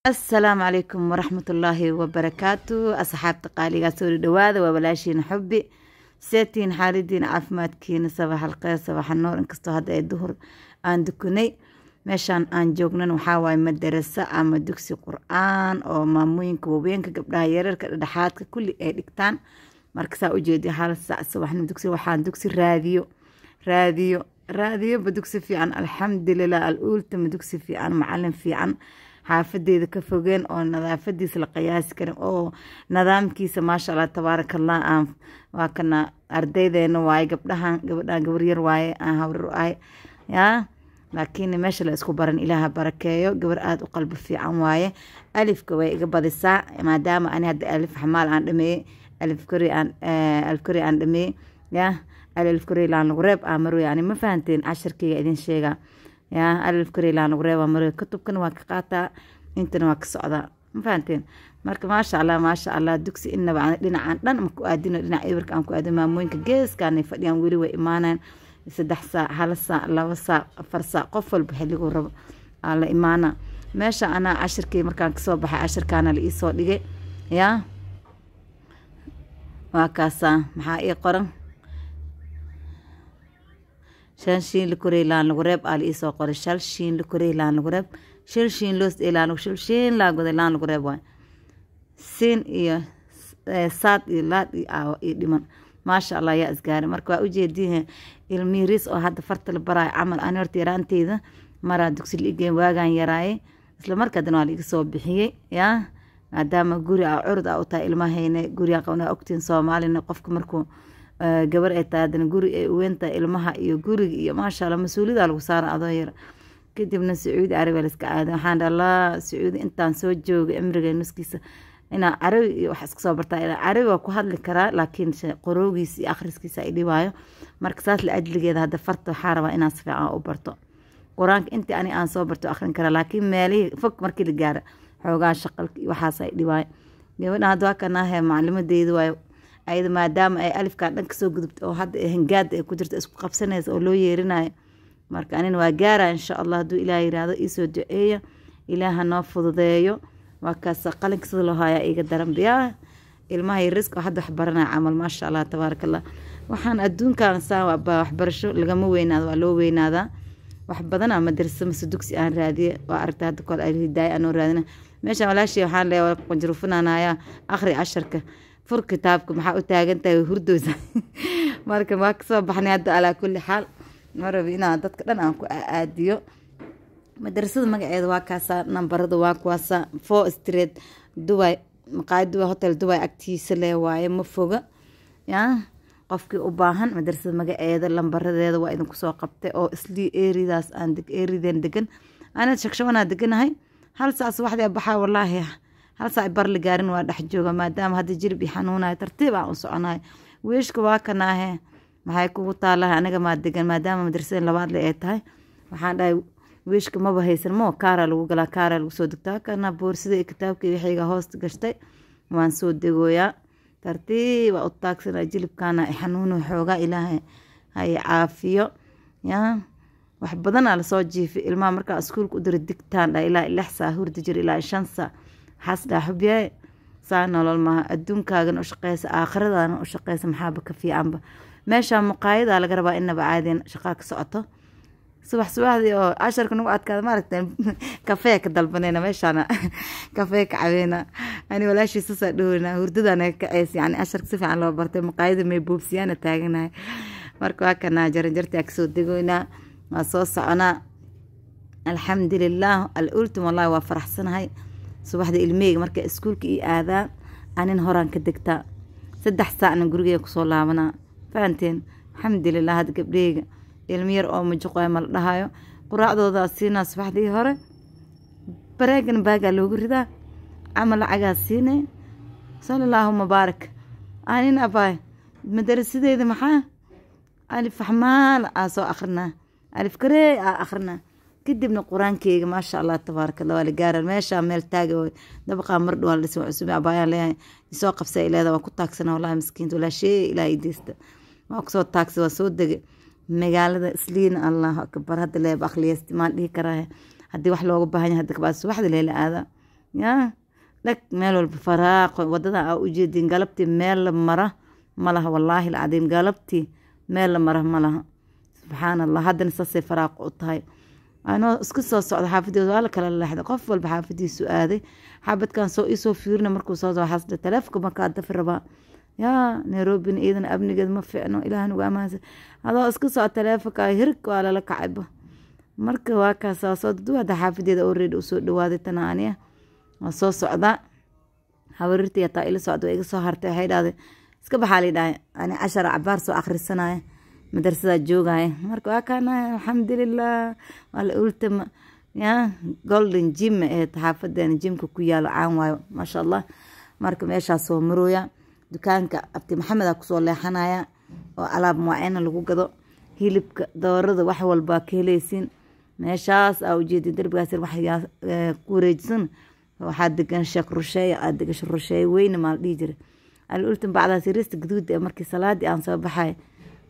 السلام عليكم ورحمة الله وبركاته. أصحاب تقاليد سوري دواذا وبلاشين حبي سيتين حالدين عافمادكين صباح الخير صباح النور انكستو هذا الظهر aan dukunay meeshaan aan joognan waxaa waaye madarasa ama dugsi qur'aan oo maamooyinka waaweynka gabdhaha yararka dhexaadka kulli ay dhigtaan marka saa u jeedi hal saac subaxnimo dugsi waxaan dugsi raadiyo ba dugsi fiican alxamdulilah al-uulta ma dugsi fiican macallin fiican xaafadeeda ka fogeen oo nadaafadiisa la qiyaasi karin oo nidaamkiisa maasha Allah tabaarakallah aan waa kana ardaydeena waaye gabdhahan gabar yar waaye aan hawr ay yaa laakiin meesha la isku baran ilaaha barakeeyo gabar aad u qalbi fiican waaye alifka way iga badisaa maadaama ani hadda alif xamaal aan dhameeyay alif kori aan dhameeyay yaa alif kori laan lagu reeb amaro yani ma fahanteen casharkayga idin sheega yaa alif kori laan lagu reeb amaro kutubkan waa ka qaataa intana waa ka socdaa ma fahanteen marka maasha Allah dugsi inaba dhinacaan dhan ma ku aadino dhinac ibarka aan ku aadin maamooyinka geeskaan fadhiyaan weli way imaanaan 3 saac 1 saac 2 saac 4 saac qof walba xilligu rabo ala imaana meesha ana cashirkii markaan ka soo baxay cashirkaana la ii soo dhigay yaa waa kaasa maxaa ii qoran shan la koreelaan lagu reeb al ii soo qoray shan la koreelaan lagu reeb shan loos ilaan shan la godelaan lagu reeb waa sin iyo saad iyo laad iyo dhiman maasha Allah yaa isgaari marka waa u jeediyeen ilmihiis oo hadda farta la baraay amal aan horta yaraanteeda mara dugsi ligeen waagan yaraaye isla markaadna waa la iga soo bixiyay yaa maadaama guri curud u tahay ilmahayna guriga qowna ogtiin Soomaalina qofka markuu gabar ay taadana guri ay weynta ilmaha iyo guriga iyo maasha Allah mas'uuliyada lagu saaro adoo yar kadibna Sacuudi Arabiya la iska aaday waxaan Allah Sacuudi intaan soo joogay amriga nuskiisa ina Arabi wax iska soo bartaa ina Arabi waa ku hadli karaa laakiin qoroogiis iyo akhriskiisa ay dhibaayo marka saas la ajligeeda hadda farta waxaa rabaa inaan si fiican u barto quraanka intii aan soo barto akhrin kara laakiin meelihii fog markii la gaaro xoogaa shaqalka iyo waxaas ay dhibaayo gabadha hadda waa kanaahay macluumadeedu waayo ayada maadaama ay alifka dhanka soo gudubto oo hadda hangaad ay ku jirto isku qabsanayso oo loo yeerinayo marka anina waa gaara insha Allah haduu Ilaahay yiraahdo ii soo duceeyo Ilaaha noo fududeeyo waa kaas qalinka sida loo haayaa iga daran biyaa ilmaha yariska hadda wax baranaa amal maasha Allah tabaarakallah waxaan adduunkan saa wax barasho lagama weynaado waa loo weynaadaa wax badan ama madrasa mas dugsi aan raadiye waa aragtaa hadda kor ay hidaay aan raadina meesha walaashii waxaan leeyahay qanjruufanaanaya akhri casharka fur kitaabka maxaa u taagan tahay hurdoosa marka ma ka soo baxnay hadda ala kulli xaal marabi inaan dadka dhan aan ku aadiyo madrasada magaceeda waa kaasa nambarada waa kuwaasa 4 street Dubai maqaayad hotel Dubai agtiisa lee waaye ma foga yaa qofkii u baahan madrasada magaceeda lambaradeeda waa idin ku soo qabtay oo isli eridaas aan eriden degan ana shakshawana deganahay hal saac subaxdii baxaa wallahi hal saac bar la gaarin waa dhex jooga maadaama hadda jirib i xanuunayo tartiib aan u soconaay weeshka waa kanaahe maxay kugu taalahay aniga ma degan maadaama madrasada labaad la ay tahay waxaan dhahay weeshka ma bahaysan mo kaara lagu galaa kaara lagu soo degtaa kana boorsada kitaabkii wixiga hoosta gashtay waan soo degooyaa tartiib u taagsan jilibkaana xanuuno xoogaa Ilaahay hay caafiyo yaa wax badan la soo jiifay ilmaha marka iskuulka u diray digtaan ilaa 6 saac hurdi jir ilaa 5 saac xasda xubiyay saan nolol ma adduunkaagan u shaqeysa aakhiradaana u shaqeysa maxaaba ka fiicanba meesha maqaayada laga rabaa inaba caadin shaqo ka socoto subax oo 10 nagu adkaada ma aragteen kafee ka dalbanayna meeshana kafee ka caweena ani walaashiisa soo dhaweyna hurdadana ka ceys yani 10 si fiican loo bartay maqaayada may buubsiyana taaganahay marka waa kana jaranjarta ka soo degoyna waa soo socona alxamdulillah al-ultim wallahi waa faraxsanahay subaxda ilmeyga marka iskuulka ii aadaa anin horaan ka degtaa 3 saacna gurigeena ku soo laabana faanteen alxamdulillah had gabdheega ilmiyar oo majuqay mal dhahayo quraacdooda siina subaxdii hore bareegan baaga loogu ridaa amal lacaga siinay sallallahu mubaarak aanin abay madrasadeeda maxaa alif fahmaan soo akhrina alif karee akhrina kadibna quraankeyga ma sha Allah tabaaraka Allah wala gaar meesha meel taago dabaqa mar dhow la soo cusub abaya leeyahay soo qabsay ilaada waa ku taagsana wallahi miskiin wala shay ilaa idista ma ku soo taagsi waa soo degay magaalada isliin Allah akbar hada leeb akhliyasti ma dhihi karaa hadii wax looga baahan yahay hadda baad subaxda leela aada ya lak meel walba faraaq wadada u jeedin galabti meel mara malaha wallahi alcadiim galabti meel mara malaha subhanallah hadana sasay faraaq u tahay أنا اسكت صوت حافظي ولا كلا لحد قف والبحافظي سؤالي حابت كان سو يسو فيرنا مركو صوت حصل تلفكم ما كان في الرباء يا نيروبي إذا أبني قد ما في إنه إله وأمانة هذا اسكت صوت تلفك هرك ولا لك عبه مركو واكا صوت دو هذا حافظي إذا أريد أسود دوادي تنانية صوت صعدا حاورتي يا طائل صعد وإيق صهرت هيدا هذا اسكت بحالي دا أنا 10 عبار سو آخر السنة مدرسة جوجاي مركو كان الحمد لله والأولتم يا جولدن جيم تحافظين جيم كوكيال عام ما شاء الله مركو إيش عصو مرويا دكانك أبتي محمد أكسو الله حنايا وعلاب معينة لقو قدو هيلب دورد وحوال باكيليسين ماشاس أو جيدي درب قاسر وحيا كوريجسن وحد كان شاك رشاي أدك الرشاي وين ما ليجر الأولتم بعد سيرست جدود مركي صلاة أن صباحي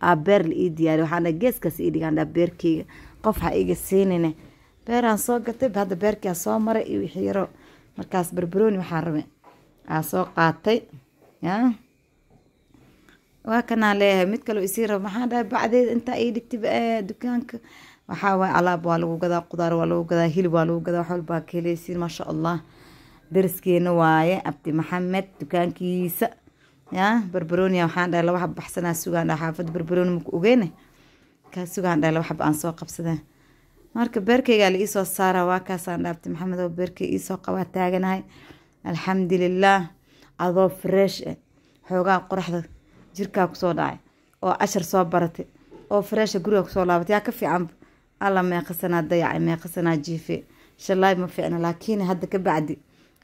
أبير الإيدياري وحنا جيس كاس إيدي عند أبيركي قفها إيجي السينين بيران صوق كتب هذا بيركي صو مرة يحيرو مركز بربروني وحرمي عصوق قاطي يا وكان عليه متكلو يصير ما حدا بعدين أنت إيدك تبقى دكانك وحاول على بالو كذا قدر ولو كذا هيل بالو كذا حول باكيل يصير ما شاء الله درسكي نوايا أبتي محمد دكانكيس يا بربروني وحان دا لو حب حسنا سوغان دا حافظ بربروني مك اوغينه ka sugan dhala wax aan soo qabsaday marka beerkayga la isoo saara waa ka saan dhaabtay maxamed oo beerkay isoo qaba taaganahay alxamdulillah adoo fresh xoogaa qoraxda jirka ku soo dhacay oo 10 soo baratay oo fresh guriga ku soo laabatay yaa ka fiican alla ma qasana dayacay ma qasana jiife shalay ma fiicna laakiin hadda ka bacdi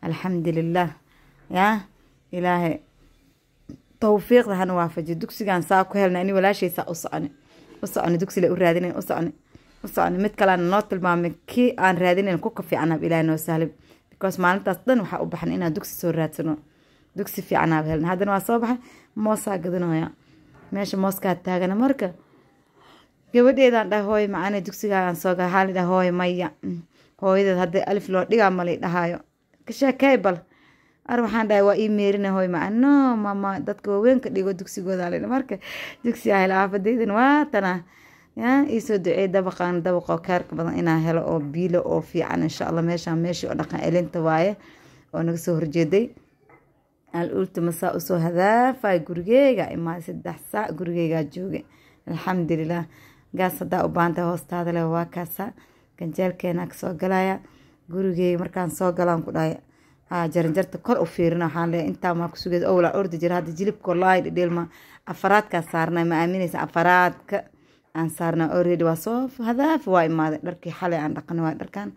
alxamdulillah ya ilaahay توفيق هنا وافجي دوكسي كان ساكو هلنا اني ولا شيء وصعني دوكسي لا ورادين وصعني مid kala noot tilmaamay ki aan raadinin ku ka fiicana ilaahay noo sahib because maalintaas dhan waxa u baxan inaan dugsi soo raadsano dugsi fiicana helna hadana waa soo baxay moosa gadanaaya meesha mooska taagana marka gabadheedan dhahoy macana dugsiga aan soo gahalida hooy maya hooyada hadda alif loo dhiga malay dhahayo ka sheekay bal waxaan dhahay waa iimeerina hooy macno mama dadka waaweynka dhigo dugsigooda leena marka dugsi ay laafadaydan waa tana ya isoo ducay dabaqo kaarka badan inaa helo oo biilo oo fiican insha Allah meeshii oo dhaqan elinta waaye oo naga soo horjeeday al-ultima saa usoo hadaafay gurigeyga imaa 3 saac gurigeyga joogay alxamdulillah gaas hadaa u baanta hoostaada leh waa kaasa ganjeelkeena ka soo galaya gurigeyga markaan soo galaan ku dhahay jaranjarta kor u fiirina waxaan leeyahay inta ma ku sugeed oo la ordi jira hada jilibka wallahi dheelma afaraadka saarnay ma aaminaysa afaraadka aan saarnaa already waa soo hadaaf waa imaade dharkii xalay aan dhaqan waa dharkan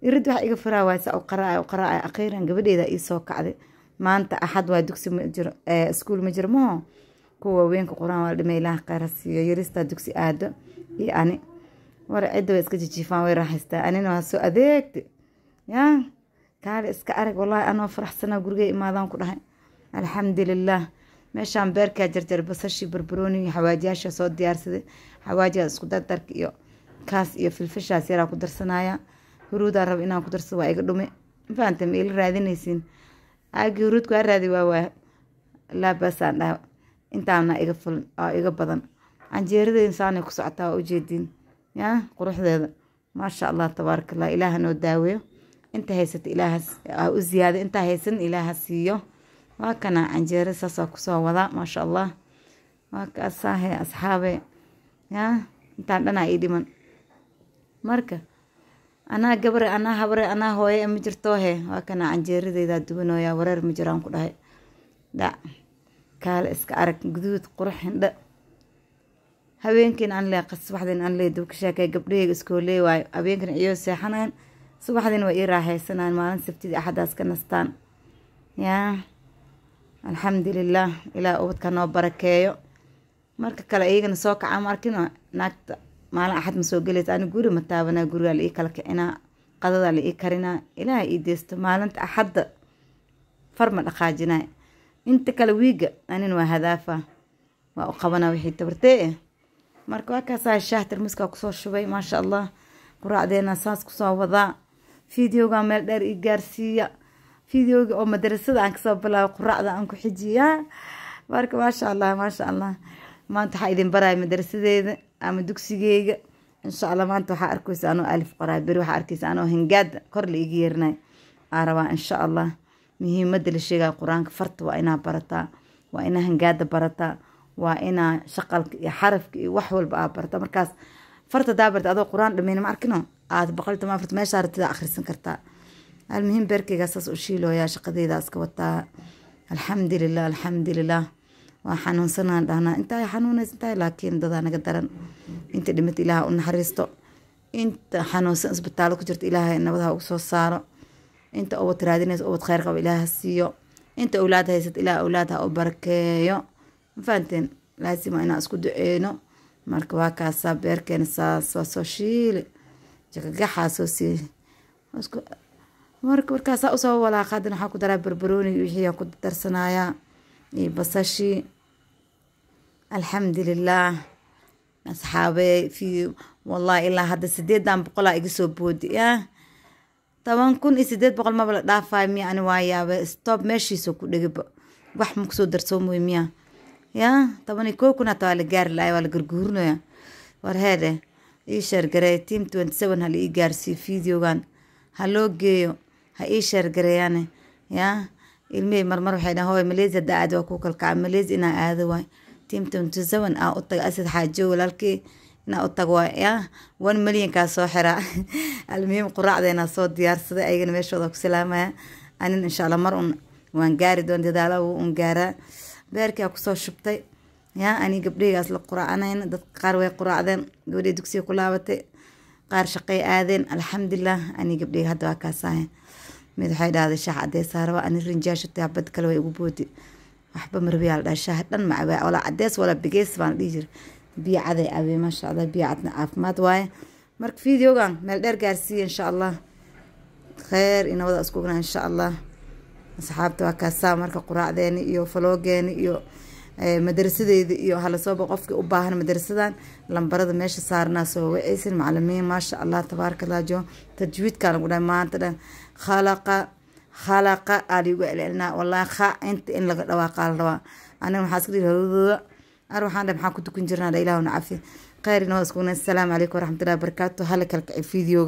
irid wax iga faraa waa sa u qaraa akhiran gabadheeda ii soo kacday maanta axad waa dugsi ma jiro iskuul ma jiro ma kuwa weynka quraan waa dhimay ilaah qarasiyo yarista dugsi aado iyo ani war cid way iska jiifaan way raaxaystaa anina waa soo adeegtay ya kaale iska arag wallahi anoo faraxsana guriga imaadaan ku dhahay alxamdulillah meeshaan beerka jarjar basashi barbarooni xawaajiyaasha soo diyaarsaday xawaajiga isku dardarka iyo kaas iyo filfishaas yaraa ku darsanaya huruuda rab inaan ku darsado waa iga dhume faanta ma ila raadinaysiin aagi huruudku waa raadi waa la basaan dhaw intaana iga ful oo iga badan canjeerada insaanay ku socotaa u jeedin يا قروح ذا ما شاء الله تبارك الله إله نو داوي انت هيست إله أو زيادة انت هيسن إله سيو وكنا عنجير ساسا كسو وضع ما شاء الله وكأساه أصحابي يا انت عندنا ايدي من مركة أنا قبر أنا هبر أنا هوي مجرتوه وكنا عنجير ذي دوبنو يا ورر مجرام كله دا كال اسكارك قدود قروح دا هبينكن أن لا قص واحدين أن لا دوك شاكي قبلي اسكولي واي هبينكن عيو سيحنان صباحدين وإيراهي سنان ما نسبتي أحداث كنستان يا الحمد لله إلى أوبت كانوا بركايو marka kale iyagana soo kaca markino naagta maalin axad ma soo galeed aan guri ma taabana guriga la ii kala kicina qadada la ii karina ilaaha ii deesto maalinta axadda farma dhaqaajina inta kale wiiga anin waa hadaafa waa u qabana wixii tabartee marka waa kaasa shaahtar muska ku soo shubay ma sha Allah quraacdeena saas ku soo wada fiidiyoga meel dheer ii gaarsiiya fiidiyoga oo madrasada aan ka soo bilaabo quraacda aan ku xijiya marka ma sha Allah maanta waxaa idin baraay madrasadeeda ama dugsigeyga insha Allah maanta waxaa arkaysa anoo alif qoraay bari waxaa arkaysa anoo hingaad kor la iga yeernay arabaa insha Allah muhiimadda la sheegay quraanka farta waa inaa barataa waa inaa hingaada barataa waa inaa shaqalka iyo xarafka iyo wax walba aa barataa markaas farta daabarta adoo quraan dhameyn ma arkino aad boqolta ma farta meesha aragtida akhrisan kartaa almuhiim barkayga saas u shiilooyaa shaqadeeda iska wataa alxamdulilah وحنون سنان دهنا انت حنون انت لكن دانا قدرن انت دمت إله ونحرستو انت حنون سنس بتالك جرت إله إن بدها وصو صار انت أو ترادينيس أو تخير قبل إله السيو انت أولادها يست إله أولادها أو بركيو فانتين لازم أنا أسكت دعينو مركوا كاسا بيركن ساس وسوشيل جاك حاسوسي اسكو مركوا كاسا أسوا ولا خادنا حكو درا بربروني وحيا كنت درسنايا بصشي الحمد لله أصحابي في والله إلا هذا سديد دام بقولا إجسو بود يا طبعا كون سديد بقول ما بلا دافع مية أنا ويا ستوب ماشي سوكو دقيب واحد مكسو درسو مية يا طبعا يكون كنا توالي جار لا ولا جرجورنا يا ورهذا إيشر جري تيم 27 هالي إيجارسي فيديو كان هلو جيو هايشر جريانه يا ilmey marmar waxay dhahaan hooy Malaysia daad waa ku kalka Malaysia ina aado way team 27 u tag asad xaajo walaalkii ina u tag way 1 milyan ka soo xira almuhiim quraacdeena soo diyaarsaday ayagana meeshooda ku salaamaya anin insha Allah mar waan gaari doon dadaalo uun gaara beerkii ku soo shubtay ya ani gabdhigaas la quraacanayn dad qaar way quraacdeen gabadhii dugsiga ku laabatay qaar shaqay aadeen alxamdulillah ani gabdhiga hadda waa ka saahay mid waxay dhahday shaah cadeys saarwa ani rinjaasho taabad kale way ugu boodi waxba marbiyaal dhaa shaah dhan ma cabaa wala cadeys wala bigeys baan dhijir biyo caday abi ma sha Allah biyo cadna caafimaad waaye marka fiidiyogan meel dheer gaarsiin insha Allah khair ina wada isku gana insha Allah asxaabta waa ka saa marka quraacdeeni iyo faloogeeni iyo madrasadeeda iyo hala soo qofkii u baahan madrasadan lambarada meesha saarnaa soo waysan macallimiin ma sha Allah tabarakallah jo tajwiidka lagu dhamaanta dhan خلق علي وعلنا والله انت ان لقى دواقال روا انا محاسكري اروح عند maxaa ku tukan jirnaa ilaahu nacaafi khayr inoo isku السلام عليكم ورحمه الله وبركاته هلك الفيديو